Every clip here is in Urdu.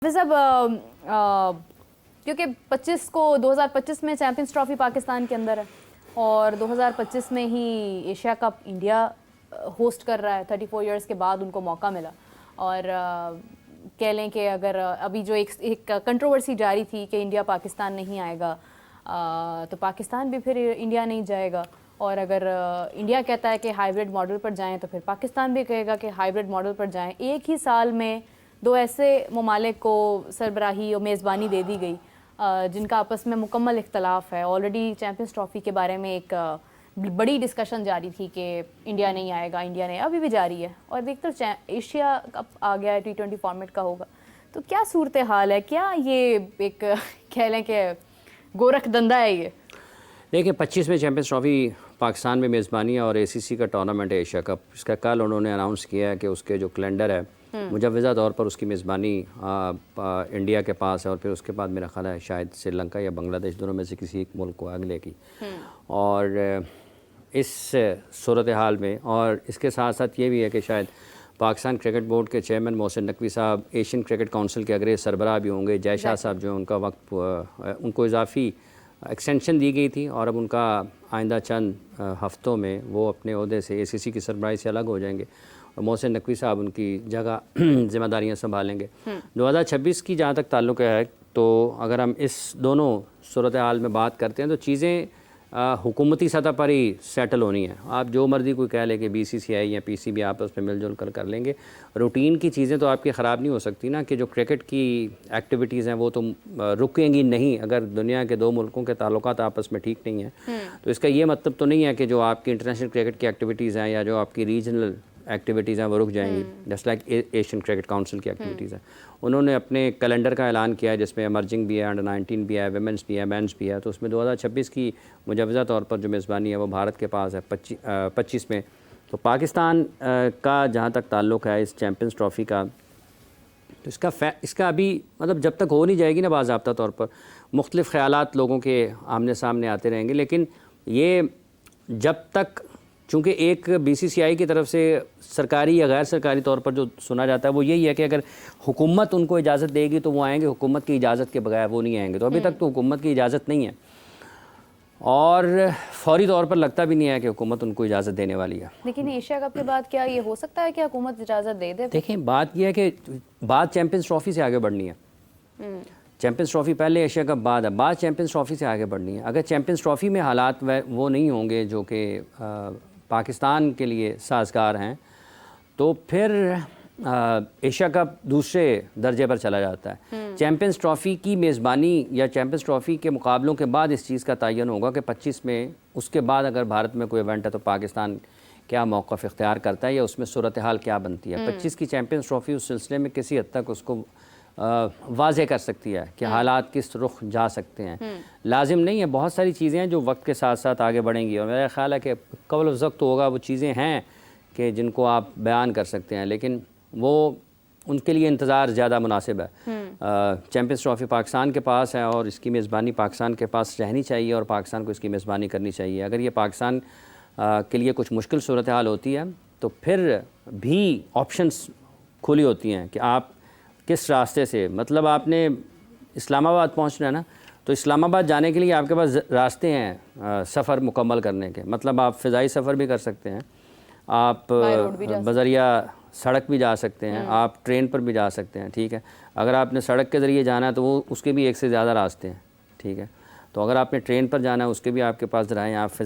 صاحب کیونکہ 2025 میں چیمپئنز ٹرافی پاکستان کے اندر ہے اور 2025 میں ہی ایشیا کپ انڈیا ہوسٹ کر رہا ہے. 34 ایئرس کے بعد ان کو موقع ملا اور کہہ لیں کہ اگر ابھی جو ایک کنٹروورسی جاری تھی کہ انڈیا پاکستان نہیں آئے گا تو پاکستان بھی پھر انڈیا نہیں جائے گا، اور اگر انڈیا کہتا ہے کہ ہائیبرڈ ماڈل پر جائیں تو پھر پاکستان بھی کہے گا کہ ہائیبرڈ ماڈل پر جائیں. ایک ہی سال میں دو ایسے ممالک کو سربراہی اور میزبانی دے دی گئی جن کا آپس میں مکمل اختلاف ہے. آلریڈی چیمپئنز ٹرافی کے بارے میں ایک بڑی ڈسکشن جاری تھی کہ انڈیا نہیں آئے گا، انڈیا نہیں، ابھی بھی جاری ہے، اور دیکھتے ایشیا کپ آ گیا ہے، T20 فارمیٹ کا ہوگا. تو کیا صورتحال ہے؟ کیا یہ ایک کہہ لیں کہ گورکھ دندہ ہے یہ؟ دیکھیں 25 میں چیمپئنز ٹرافی پاکستان میں میزبانی ہے اور ACC کا ٹورنامنٹ ہے ایشیا کپ. اس کا کل انہوں نے اناؤنس کیا ہے کہ اس کے جو کیلنڈر ہے مجوزہ طور پر اس کی میزبانی انڈیا کے پاس ہے، اور پھر اس کے بعد میرا خیال ہے شاید سری لنکا یا بنگلہ دیش، دونوں میں سے کسی ایک ملک کو اگلے کی. اور اس صورتحال میں اور اس کے ساتھ ساتھ یہ بھی ہے کہ شاید پاکستان کرکٹ بورڈ کے چیئرمین محسن نقوی صاحب ایشین کرکٹ کونسل کے اگلے سربراہ بھی ہوں گے. جے شاہ صاحب جو ہیں ان کا وقت ان کو اضافی ایکسٹینشن دی گئی تھی اور اب ان کا آئندہ چند ہفتوں میں وہ اپنے عہدے سے ACC کی سربراہی سے الگ ہو جائیں گے اور محسن نقوی صاحب ان کی جگہ ذمہ داریاں سنبھالیں گے. 2026 کی جہاں تک تعلق ہے تو اگر ہم اس دونوں صورتحال میں بات کرتے ہیں تو چیزیں حکومتی سطح پر ہی سیٹل ہونی ہیں. آپ جو مرضی کوئی کہہ لے کہ BCCI یا PCB آپ اس میں مل جل کر لیں گے، روٹین کی چیزیں تو آپ کی خراب نہیں ہو سکتی نا، کہ جو کرکٹ کی ایکٹیویٹیز ہیں وہ تو رکیں گی نہیں اگر دنیا کے دو ملکوں کے تعلقات آپس میں ٹھیک نہیں ہیں. تو اس کا یہ مطلب تو نہیں ہے کہ جو آپ کی انٹرنیشنل کرکٹ کی ایکٹیویٹیز ہیں یا جو آپ کی ریجنل ایکٹیویٹیز ہیں وہ رک جائیں گی، just like Asian cricket council کی ایکٹیویٹیز ہیں. انہوں نے اپنے کیلنڈر کا اعلان کیا ہے جس میں ایمرجنگ بھی ہے، انڈر-19 بھی ہے، ویمنس بھی ہے، مینس بھی ہے. تو اس میں 2026 کی مجوزہ طور پر جو میزبانی ہے وہ بھارت کے پاس ہے 25 میں. تو پاکستان کا جہاں تک تعلق ہے اس چیمپئنز ٹرافی کا، تو اس کا ابھی مطلب جب تک ہو نہیں جائے گی نا باضابطہ طور پر مختلف خیالات لوگوں کے آمنے سامنے آتے رہیں گے. لیکن یہ جب تک، چونکہ ایک BCCI کی طرف سے سرکاری یا غیر سرکاری طور پر جو سنا جاتا ہے وہ یہی ہے کہ اگر حکومت ان کو اجازت دے گی تو وہ آئیں گے، حکومت کی اجازت کے بغیر وہ نہیں آئیں گے. تو ابھی تک تو حکومت کی اجازت نہیں ہے اور فوری طور پر لگتا بھی نہیں ہے کہ حکومت ان کو اجازت دینے والی ہے. لیکن ایشیا کپ کے بعد کیا یہ ہو سکتا ہے کہ حکومت اجازت دے دے؟ دیکھیں بات یہ ہے کہ بات چیمپئنز ٹرافی سے آگے بڑھنی ہے. چیمپئنز ٹرافی پہلے، ایشیا کپ بعد ہے. بات چیمپئنز ٹرافی سے آگے بڑھنی ہے. اگر چیمپئنز ٹرافی میں حالات وہ نہیں ہوں گے جو کہ پاکستان کے لیے سازگار ہیں تو پھر ایشیا کپ دوسرے درجے پر چلا جاتا ہے. چیمپئنز ٹرافی کی میزبانی یا چیمپئنز ٹرافی کے مقابلوں کے بعد اس چیز کا تعین ہوگا کہ 25 میں اس کے بعد اگر بھارت میں کوئی ایونٹ ہے تو پاکستان کیا موقف اختیار کرتا ہے یا اس میں صورتحال کیا بنتی ہے. 25 کی چیمپئنز ٹرافی اس سلسلے میں کسی حد تک اس کو واضح کر سکتی ہے کہ حالات کس رخ جا سکتے ہیں. لازم نہیں ہے، بہت ساری چیزیں ہیں جو وقت کے ساتھ ساتھ آگے بڑھیں گی، اور میرا خیال ہے کہ قبل از وقت ہوگا وہ چیزیں ہیں کہ جن کو آپ بیان کر سکتے ہیں، لیکن وہ ان کے لیے انتظار زیادہ مناسب ہے. چیمپئنز ٹرافی پاکستان کے پاس ہے اور اس کی میزبانی پاکستان کے پاس رہنی چاہیے اور پاکستان کو اس کی میزبانی کرنی چاہیے. اگر یہ پاکستان کے لیے کچھ مشکل صورتحال ہوتی ہے تو پھر بھی آپشنس کھلی ہوتی ہیں کہ آپ کس راستے سے، مطلب آپ نے اسلام آباد پہنچنا ہے نا، تو اسلام آباد جانے کے لیے آپ کے پاس راستے ہیں سفر مکمل کرنے کے. مطلب آپ فضائی سفر بھی کر سکتے ہیں، آپ بذریعہ سڑک بھی جا سکتے ہیں، آپ ٹرین پر بھی جا سکتے ہیں. ٹھیک ہے، اگر آپ نے سڑک کے ذریعے جانا ہے تو وہ اس کے بھی ایک سے زیادہ راستے ہیں. ٹھیک ہے، تو اگر آپ نے ٹرین پر جانا ہے اس کے بھی آپ کے پاس ذرائع ہیں، آپ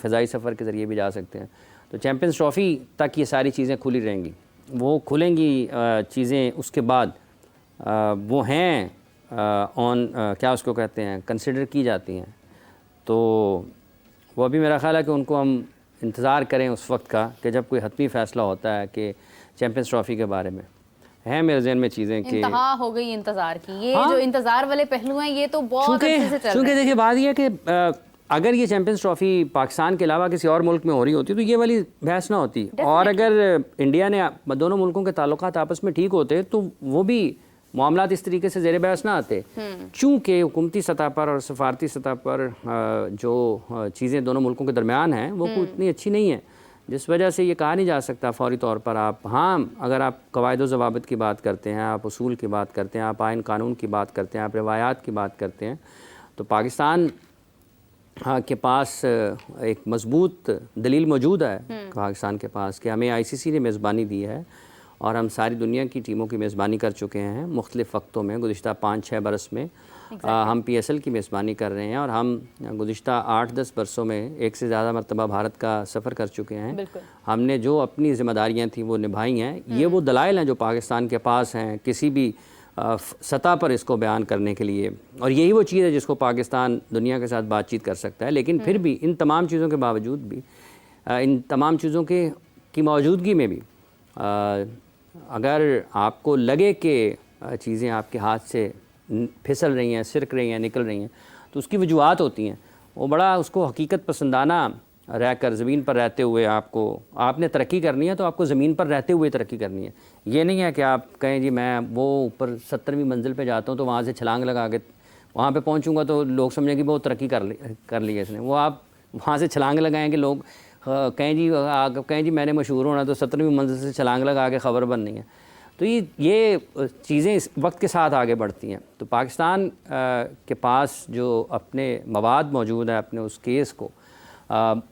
فضائی سفر کے ذریعے بھی جا سکتے ہیں. تو چیمپئنز ٹرافی تک یہ ساری چیزیں کھلی رہیں گی. وہ کھلیں گی چیزیں اس کے بعد، وہ ہیں کیا اس کو کہتے ہیں، کنسیڈر کی جاتی ہیں. تو وہ ابھی میرا خیال ہے کہ ان کو ہم انتظار کریں اس وقت کا کہ جب کوئی حتمی فیصلہ ہوتا ہے کہ چیمپئنز ٹرافی کے بارے میں. ہیں میرے ذہن میں چیزیں کہ انتہا ہو گئی انتظار کی. یہ جو انتظار والے پہلو ہیں یہ تو بہت اچھے سے چل رہے ہیں. چونکہ دیکھیں بات یہ ہے کہ اگر یہ چیمپئنز ٹرافی پاکستان کے علاوہ کسی اور ملک میں ہو رہی ہوتی تو یہ والی بحث نہ ہوتی. اور اگر انڈیا نے دونوں ملکوں کے تعلقات آپس میں ٹھیک ہوتے تو وہ بھی معاملات اس طریقے سے زیر بحث نہ آتے. چونکہ حکومتی سطح پر اور سفارتی سطح پر جو چیزیں دونوں ملکوں کے درمیان ہیں وہ کوئی اتنی اچھی نہیں ہیں جس وجہ سے یہ کہا نہیں جا سکتا فوری طور پر آپ ہاں اگر آپ قواعد و ضوابط کی بات کرتے ہیں، آپ اصول کی بات کرتے ہیں، آپ آئین قانون کی بات کرتے ہیں، آپ روایات کی بات کرتے ہیں، تو پاکستان کے پاس ایک مضبوط دلیل موجود ہے پاکستان کے پاس کہ ہمیں ICC نے میزبانی دی ہے اور ہم ساری دنیا کی ٹیموں کی میزبانی کر چکے ہیں مختلف وقتوں میں، گزشتہ 5-6 برس میں ہم PSL کی میزبانی کر رہے ہیں، اور ہم گزشتہ 8-10 برسوں میں ایک سے زیادہ مرتبہ بھارت کا سفر کر چکے ہیں۔ ہم نے جو اپنی ذمہ داریاں تھیں وہ نبھائی ہیں۔ یہ وہ دلائل ہیں جو پاکستان کے پاس ہیں کسی بھی سطح پر اس کو بیان کرنے کے لیے، اور یہی وہ چیز ہے جس کو پاکستان دنیا کے ساتھ بات چیت کر سکتا ہے۔ لیکن پھر بھی ان تمام چیزوں کے باوجود بھی، ان تمام چیزوں کی موجودگی میں بھی، اگر آپ کو لگے کہ چیزیں آپ کے ہاتھ سے پھسل رہی ہیں، سرک رہی ہیں، نکل رہی ہیں، تو اس کی وجوہات ہوتی ہیں۔ وہ بڑا اس کو حقیقت پسندانہ رہ کر زمین پر رہتے ہوئے آپ نے ترقی کرنی ہے تو آپ کو زمین پر رہتے ہوئے ترقی کرنی ہے۔ یہ نہیں ہے کہ آپ کہیں جی میں وہ اوپر 70ویں منزل پہ جاتا ہوں تو وہاں سے چھلانگ لگا کے وہاں پہ پہنچوں گا تو لوگ سمجھیں کہ وہ ترقی کر لی ہے اس نے۔ وہ آپ وہاں سے چھلانگ لگائیں کہ لوگ کہیں جی میں نے مشہور ہونا تو 70ویں منزل سے چھلانگ لگا کے خبر بننی ہے۔ تو یہ چیزیں اس وقت کے ساتھ آگے بڑھتی ہیں۔ تو پاکستان کے پاس جو اپنے مواد موجود ہے، اپنے اس کیس کو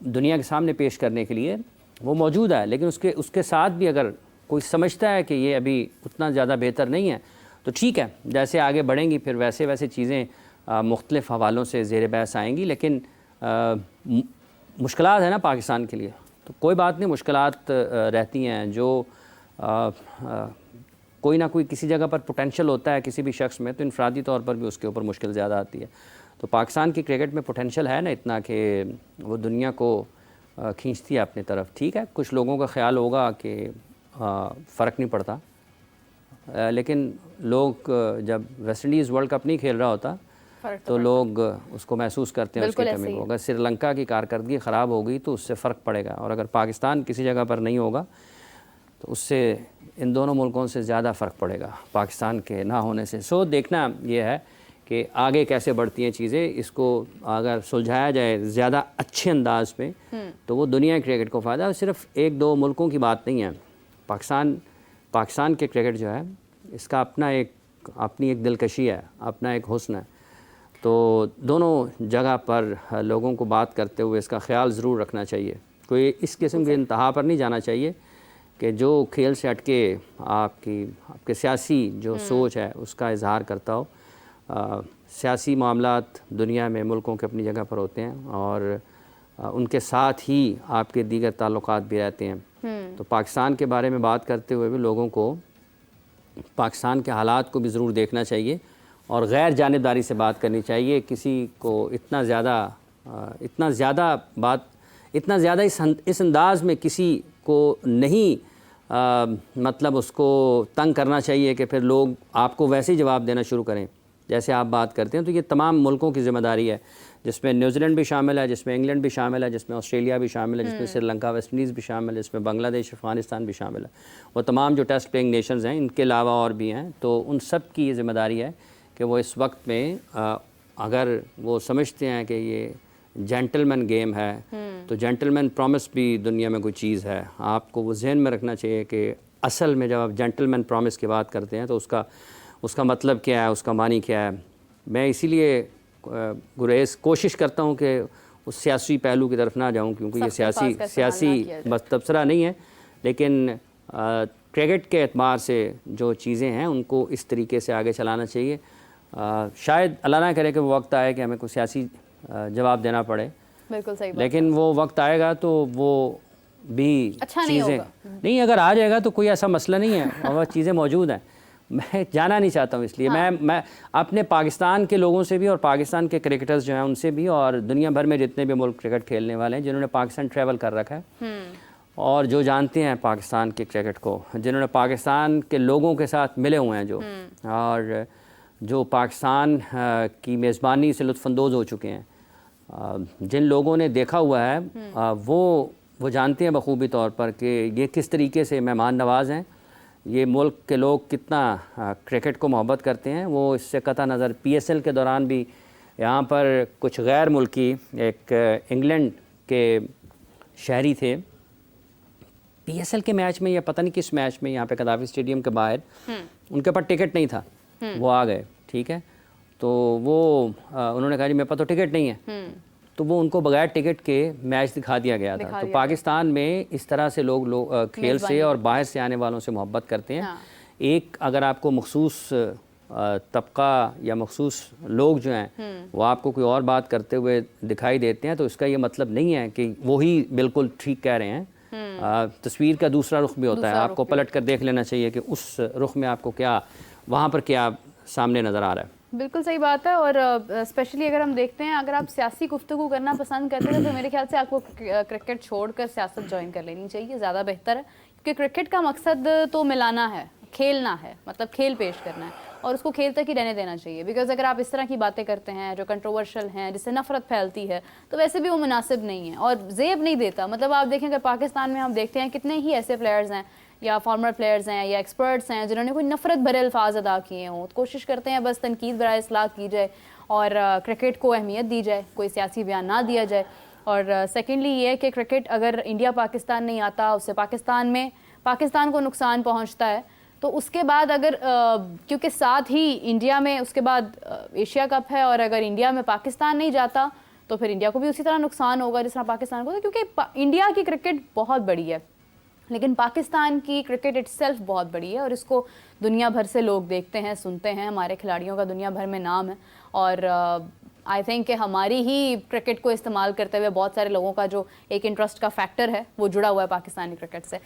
دنیا کے سامنے پیش کرنے کے لیے وہ موجود ہے، لیکن اس کے ساتھ بھی اگر کوئی سمجھتا ہے کہ یہ ابھی اتنا زیادہ بہتر نہیں ہے تو ٹھیک ہے، جیسے آگے بڑھیں گی پھر ویسے چیزیں مختلف حوالوں سے زیر بحث آئیں گی۔ لیکن مشکلات ہیں نا پاکستان کے لیے، تو کوئی بات نہیں، مشکلات رہتی ہیں۔ جو کوئی نہ کوئی کسی جگہ پر پوٹینشل ہوتا ہے کسی بھی شخص میں، تو انفرادی طور پر بھی اس کے اوپر مشکل زیادہ آتی ہے۔ تو پاکستان کی کرکٹ میں پوٹینشل ہے نا اتنا کہ وہ دنیا کو کھینچتی ہے اپنی طرف۔ ٹھیک ہے، کچھ لوگوں کا خیال ہوگا کہ فرق نہیں پڑتا، لیکن لوگ جب ویسٹ انڈیز ورلڈ کپ نہیں کھیل رہا ہوتا تو لوگ اس کو محسوس کرتے ہیں اس کی کمی کو۔ اگر سری لنکا کی کارکردگی خراب ہوگی تو اس سے فرق پڑے گا، اور اگر پاکستان کسی جگہ پر نہیں ہوگا تو اس سے ان دونوں ملکوں سے زیادہ فرق پڑے گا پاکستان کے نہ ہونے سے۔ سو دیکھنا یہ ہے کہ آگے کیسے بڑھتی ہیں چیزیں۔ اس کو اگر سلجھایا جائے زیادہ اچھے انداز میں تو وہ دنیا کے کرکٹ کو فائدہ ہے، صرف 1-2 ملکوں کی بات نہیں ہے۔ پاکستان کے کرکٹ جو ہے اس کا اپنی ایک دلکشی ہے، اپنا ایک حسن ہے۔ تو دونوں جگہ پر لوگوں کو بات کرتے ہوئے اس کا خیال ضرور رکھنا چاہیے۔ کوئی اس قسم کے انتہا پر نہیں جانا چاہیے کہ جو کھیل سے ہٹ کے آپ کے سیاسی جو سوچ ہے اس کا اظہار کرتا ہو۔ سیاسی معاملات دنیا میں ملکوں کے اپنی جگہ پر ہوتے ہیں، اور ان کے ساتھ ہی آپ کے دیگر تعلقات بھی رہتے ہیں۔ تو پاکستان کے بارے میں بات کرتے ہوئے بھی لوگوں کو پاکستان کے حالات کو بھی ضرور دیکھنا چاہیے، اور غیر جانبداری سے بات کرنی چاہیے۔ کسی کو اتنا زیادہ اس انداز میں کسی کو نہیں مطلب اس کو تنگ کرنا چاہیے کہ پھر لوگ آپ کو ویسے ہی جواب دینا شروع کریں جیسے آپ بات کرتے ہیں۔ تو یہ تمام ملکوں کی ذمہ داری ہے، جس میں نیوزی لینڈ بھی شامل ہے، جس میں انگلینڈ بھی شامل ہے، جس میں آسٹریلیا بھی شامل ہے، جس میں سری لنکا ویسٹ انڈیز بھی شامل ہے، جس میں بنگلہ دیش افغانستان بھی شامل ہے۔ وہ تمام جو ٹیسٹ پلینگ نیشنز ہیں، ان کے علاوہ اور بھی ہیں، تو ان سب کی یہ ذمہ داری ہے کہ وہ اس وقت میں اگر وہ سمجھتے ہیں کہ یہ جینٹل مین گیم ہے تو جینٹل مین پرومس بھی دنیا میں کوئی چیز ہے۔ آپ کو وہ ذہن میں رکھنا چاہیے کہ اصل میں جب آپ جینٹل مین پرومس کی بات کرتے ہیں تو اس کا مطلب کیا ہے، اس کا معنی کیا ہے۔ میں اسی لیے گریز کوشش کرتا ہوں کہ اس سیاسی پہلو کی طرف نہ جاؤں، کیونکہ یہ سیاسی بس تبصرہ نہیں ہے، لیکن کرکٹ کے اعتبار سے جو چیزیں ہیں ان کو اس طریقے سے آگے چلانا چاہیے۔ شاید اللہ نہ کرے کہ وہ وقت آئے کہ ہمیں کوئی سیاسی جواب دینا پڑے، بالکل صحیح بات، لیکن وہ وقت آئے گا تو وہ بھی چیزیں نہیں، اگر آ جائے گا تو کوئی ایسا مسئلہ نہیں ہے، اور وہ چیزیں موجود ہیں۔ میں جانا نہیں چاہتا ہوں، اس لیے میں اپنے پاکستان کے لوگوں سے بھی اور پاکستان کے کرکٹرز جو ہیں ان سے بھی، اور دنیا بھر میں جتنے بھی ملک کرکٹ کھیلنے والے ہیں جنہوں نے پاکستان ٹریول کر رکھا ہے اور جو جانتے ہیں پاکستان کے کرکٹ کو، جنہوں نے پاکستان کے لوگوں کے ساتھ ملے ہوئے ہیں اور جو پاکستان کی میزبانی سے لطف اندوز ہو چکے ہیں، جن لوگوں نے دیکھا ہوا ہے وہ جانتے ہیں بخوبی طور پر کہ یہ کس طریقے سے مہمان نواز ہیں، یہ ملک کے لوگ کتنا کرکٹ کو محبت کرتے ہیں۔ وہ اس سے قطع نظر PSL کے دوران بھی یہاں پر کچھ غیر ملکی، ایک انگلینڈ کے شہری تھے PSL کے میچ میں یا پتہ نہیں کس میچ میں یہاں پہ قذافی اسٹیڈیم کے باہر ان کے پاس ٹکٹ نہیں تھا, وہ آ گئے, ٹھیک ہے, تو وہ انہوں نے کہا جی میرے پاس تو ٹکٹ نہیں ہے, تو وہ ان کو بغیر ٹکٹ کے میچ دکھا دیا گیا تھا. تو پاکستان میں اس طرح سے لوگ کھیل سے اور باہر سے آنے والوں سے محبت کرتے ہیں. ایک اگر آپ کو مخصوص طبقہ یا مخصوص لوگ جو ہیں وہ آپ کو کوئی اور بات کرتے ہوئے دکھائی دیتے ہیں, تو اس کا یہ مطلب نہیں ہے کہ وہی بالکل ٹھیک کہہ رہے ہیں. تصویر کا دوسرا رخ بھی ہوتا ہے, آپ کو پلٹ کر دیکھ لینا چاہیے کہ اس رخ میں آپ کو کیا, وہاں پر کیا سامنے نظر آ رہا ہے. بالکل صحیح بات ہے. اور اسپیشلی اگر ہم دیکھتے ہیں, اگر آپ سیاسی گفتگو کرنا پسند کرتے ہیں تو میرے خیال سے آپ کو کرکٹ چھوڑ کر سیاست جوائن کر لینی چاہیے, زیادہ بہتر ہے. کیونکہ کرکٹ کا مقصد تو ملانا ہے, کھیلنا ہے, مطلب کھیل پیش کرنا ہے, اور اس کو کھیل تک ہی رہنے دینا چاہیے. بیکاز اگر آپ اس طرح کی باتیں کرتے ہیں جو کنٹروورشل ہیں, جس سے نفرت پھیلتی ہے, تو ویسے بھی وہ مناسب نہیں ہے اور زیب نہیں دیتا. مطلب آپ دیکھیں اگر پاکستان میں ہم دیکھتے ہیں کتنے ہی ایسے پلیئرز ہیں یا فارمر پلیئرز ہیں یا ایکسپرٹس ہیں جنہوں نے کوئی نفرت بھرے الفاظ ادا کیے ہوں, کوشش کرتے ہیں بس تنقید برائے اصلاح کی جائے اور کرکٹ کو اہمیت دی جائے, کوئی سیاسی بیان نہ دیا جائے. اور سیکنڈلی یہ کہ کرکٹ اگر انڈیا پاکستان نہیں آتا, اس سے پاکستان کو نقصان پہنچتا ہے. تو اس کے بعد اگر کیونکہ ساتھ ہی انڈیا میں اس کے بعد ایشیا کپ ہے, اور اگر انڈیا میں پاکستان نہیں جاتا تو پھر انڈیا کو بھی اسی طرح نقصان ہوگا جس طرح پاکستان کو, کیونکہ انڈیا کی کرکٹ بہت بڑی ہے لیکن پاکستان کی کرکٹ اٹ سیلف بہت بڑی ہے, اور اس کو دنیا بھر سے لوگ دیکھتے ہیں, سنتے ہیں. ہمارے کھلاڑیوں کا دنیا بھر میں نام ہے, اور آئی تھنک کہ ہماری ہی کرکٹ کو استعمال کرتے ہوئے بہت سارے لوگوں کا جو ایک انٹرسٹ کا فیکٹر ہے وہ جڑا ہوا ہے پاکستانی کرکٹ سے.